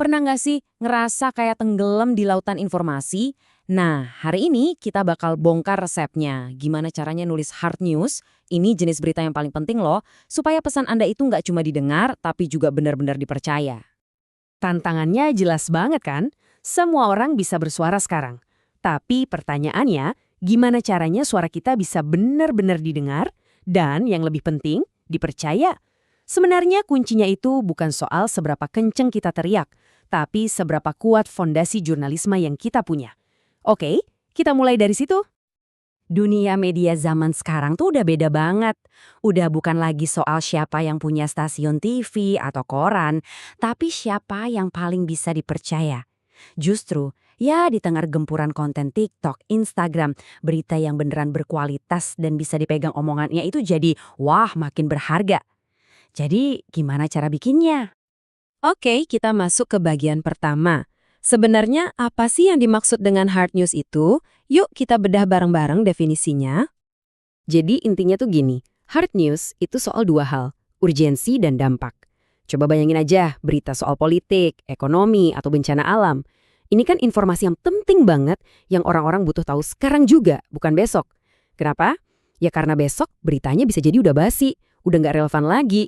Pernah nggak sih ngerasa kayak tenggelam di lautan informasi? Nah, hari ini kita bakal bongkar resepnya. Gimana caranya nulis hard news, ini jenis berita yang paling penting loh, supaya pesan Anda itu nggak cuma didengar, tapi juga benar-benar dipercaya. Tantangannya jelas banget kan? Semua orang bisa bersuara sekarang. Tapi pertanyaannya, gimana caranya suara kita bisa benar-benar didengar? Dan yang lebih penting, dipercaya. Sebenarnya kuncinya itu bukan soal seberapa kenceng kita teriak, tapi seberapa kuat fondasi jurnalisme yang kita punya. Oke, kita mulai dari situ. Dunia media zaman sekarang tuh udah beda banget. Udah bukan lagi soal siapa yang punya stasiun TV atau koran, tapi siapa yang paling bisa dipercaya. Justru, ya di tengah gempuran konten TikTok, Instagram, berita yang beneran berkualitas dan bisa dipegang omongannya itu jadi, wah makin berharga. Jadi, gimana cara bikinnya? Oke, kita masuk ke bagian pertama. Sebenarnya apa sih yang dimaksud dengan hard news itu? Yuk kita bedah bareng-bareng definisinya. Jadi intinya tuh gini, hard news itu soal dua hal, urgensi dan dampak. Coba bayangin aja berita soal politik, ekonomi, atau bencana alam. Ini kan informasi yang penting banget yang orang-orang butuh tahu sekarang juga, bukan besok. Kenapa? Ya karena besok beritanya bisa jadi udah basi, udah nggak relevan lagi.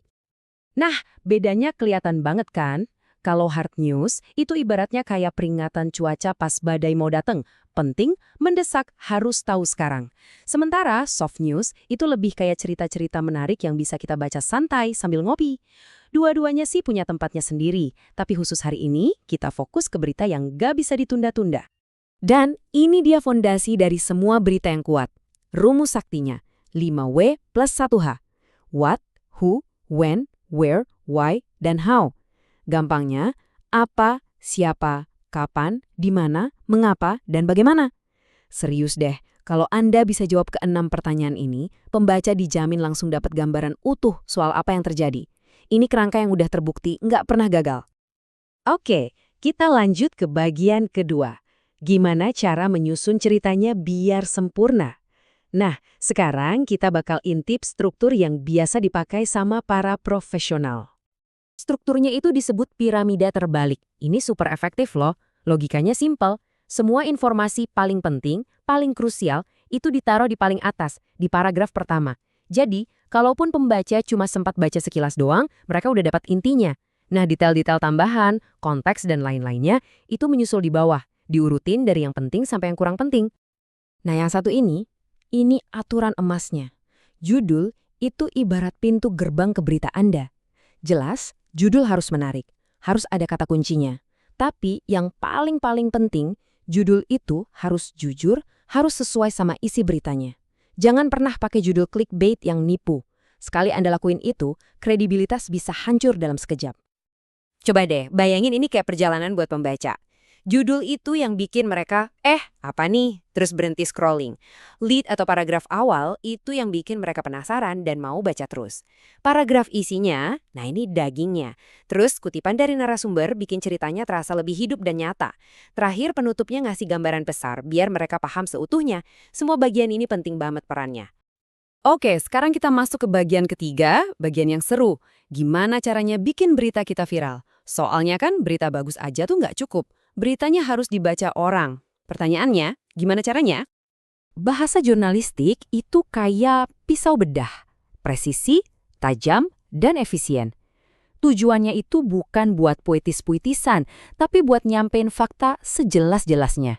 Nah, bedanya kelihatan banget kan? Kalau hard news, itu ibaratnya kayak peringatan cuaca pas badai mau dateng. Penting, mendesak, harus tahu sekarang. Sementara soft news itu lebih kayak cerita-cerita menarik yang bisa kita baca santai sambil ngopi. Dua-duanya sih punya tempatnya sendiri, tapi khusus hari ini kita fokus ke berita yang gak bisa ditunda-tunda. Dan ini dia fondasi dari semua berita yang kuat. Rumus saktinya, 5W plus 1H. What, who, when, where, why, dan how. Gampangnya, apa, siapa, kapan, di mana, mengapa, dan bagaimana. Serius deh, kalau Anda bisa jawab ke 6 pertanyaan ini, pembaca dijamin langsung dapat gambaran utuh soal apa yang terjadi. Ini kerangka yang udah terbukti nggak pernah gagal. Oke, kita lanjut ke bagian kedua. Gimana cara menyusun ceritanya biar sempurna? Nah, sekarang kita bakal intip struktur yang biasa dipakai sama para profesional. Strukturnya itu disebut piramida terbalik. Ini super efektif loh. Logikanya simpel. Semua informasi paling penting, paling krusial, itu ditaruh di paling atas, di paragraf pertama. Jadi, kalaupun pembaca cuma sempat baca sekilas doang, mereka udah dapat intinya. Nah, detail-detail tambahan, konteks, dan lain-lainnya, itu menyusul di bawah, diurutin dari yang penting sampai yang kurang penting. Nah, yang satu ini aturan emasnya. Judul itu ibarat pintu gerbang ke berita Anda. Jelas, judul harus menarik, harus ada kata kuncinya. Tapi yang paling-paling penting, judul itu harus jujur, harus sesuai sama isi beritanya. Jangan pernah pakai judul clickbait yang nipu. Sekali Anda lakuin itu, kredibilitas bisa hancur dalam sekejap. Coba deh, bayangin ini kayak perjalanan buat pembaca. Judul itu yang bikin mereka, apa nih? Terus berhenti scrolling. Lead atau paragraf awal itu yang bikin mereka penasaran dan mau baca terus. Paragraf isinya, nah ini dagingnya. Terus kutipan dari narasumber bikin ceritanya terasa lebih hidup dan nyata. Terakhir penutupnya ngasih gambaran besar biar mereka paham seutuhnya. Semua bagian ini penting banget perannya. Oke, sekarang kita masuk ke bagian ketiga, bagian yang seru. Gimana caranya bikin berita kita viral? Soalnya kan berita bagus aja tuh nggak cukup. Beritanya harus dibaca orang. Pertanyaannya, gimana caranya? Bahasa jurnalistik itu kayak pisau bedah. Presisi, tajam, dan efisien. Tujuannya itu bukan buat puitis-puitisan, tapi buat nyampein fakta sejelas-jelasnya.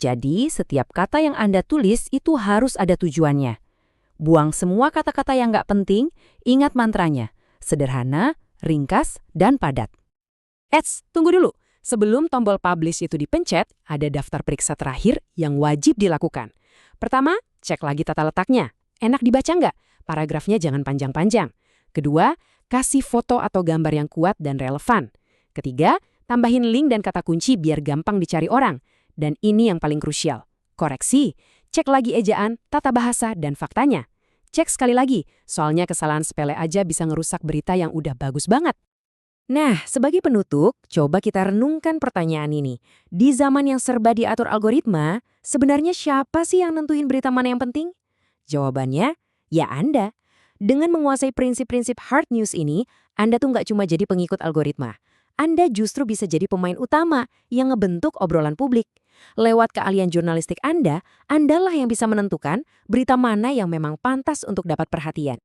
Jadi, setiap kata yang Anda tulis itu harus ada tujuannya. Buang semua kata-kata yang nggak penting, ingat mantranya. Sederhana, ringkas, dan padat. Tunggu dulu. Sebelum tombol publish itu dipencet, ada daftar periksa terakhir yang wajib dilakukan. Pertama, cek lagi tata letaknya. Enak dibaca nggak? Paragrafnya jangan panjang-panjang. Kedua, kasih foto atau gambar yang kuat dan relevan. Ketiga, tambahin link dan kata kunci biar gampang dicari orang. Dan ini yang paling krusial. Koreksi, cek lagi ejaan, tata bahasa, dan faktanya. Cek sekali lagi, soalnya kesalahan sepele aja bisa ngerusak berita yang udah bagus banget. Nah, sebagai penutup, coba kita renungkan pertanyaan ini. Di zaman yang serba diatur algoritma, sebenarnya siapa sih yang nentuin berita mana yang penting? Jawabannya, ya Anda. Dengan menguasai prinsip-prinsip hard news ini, Anda tuh nggak cuma jadi pengikut algoritma. Anda justru bisa jadi pemain utama yang ngebentuk obrolan publik. Lewat keahlian jurnalistik Anda, Andalah yang bisa menentukan berita mana yang memang pantas untuk dapat perhatian.